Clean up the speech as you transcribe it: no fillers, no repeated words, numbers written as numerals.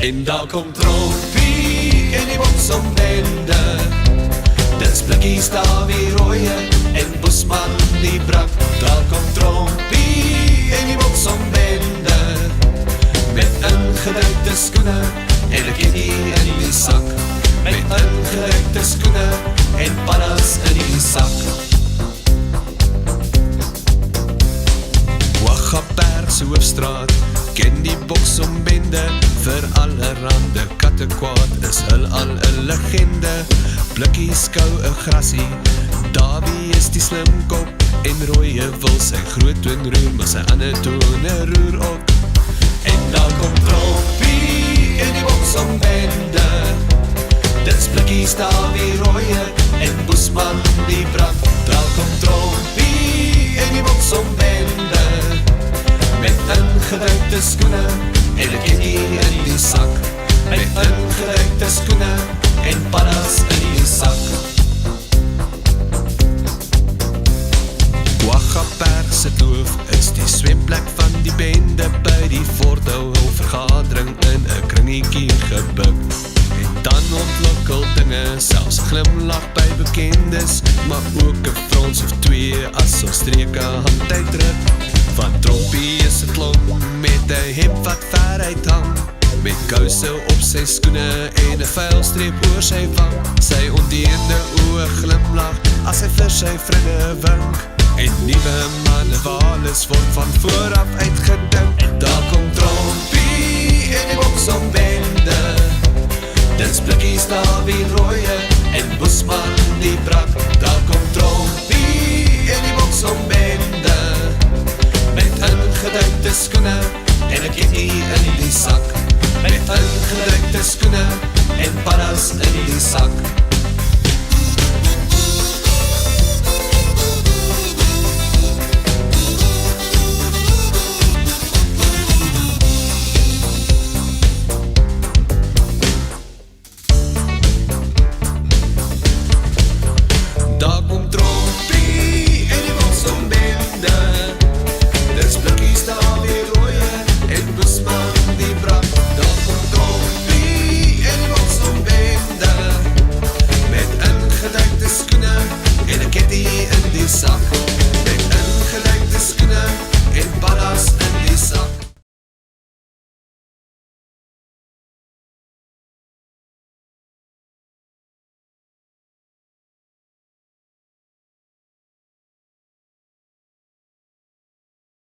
En daar kom Trompie en die boksombende. Dis blikkies daar weer rooie en Bosman die brak. Daar kom Trompie en die boksombende. Met ingedrukte skoene en 'n kitty in die sak. Met ingedrukte skoene en paddas in die sak. Waggaberg se hoofstraat ken die boksombende. Vir allerhande katte kwaad is hul al 'n legende. Blikkie skou 'n grassie, Davie is die slimkop. En Rooie wil sy groot toon roer, maar sy ander tone roer op. En daar kom Trompie en die boksombende. Dis blikkies Davie, Rooie en Bosman die brak. Daar kom Trompie en die boksombende. Met ingedrukte skoene en 'n kitty in die sak. Met ingedrukte skoene en paddas in die sak. Waggaberg se doof is die swemplek van die bende. By die Vordouhul vergadering in 'n kringetjie gebuk. En dan ontlokkel dinge, selfs glimlach by bekendes. Maar ook 'n frons of twee as ons streke hand uitdruk. Van Trompie is 'n klomp met 'n hemp wat ver uit hang. Met kouse op sy skoene en 'n vuilstreep oor sy wang. Sy ondeende oë glimlach as hy vir sy vriende wink. En nuwe manne walis word van vooraf uitgedink. En daar kom Trompie en die boksombende. Dis blikkies Davie, Rooie en Bosman die brak. Daar kom Trompie en die boksombende. Met ingedrukte skoene en 'n kitty in die sak. Met ingedrukte skoene en paddas in die sak.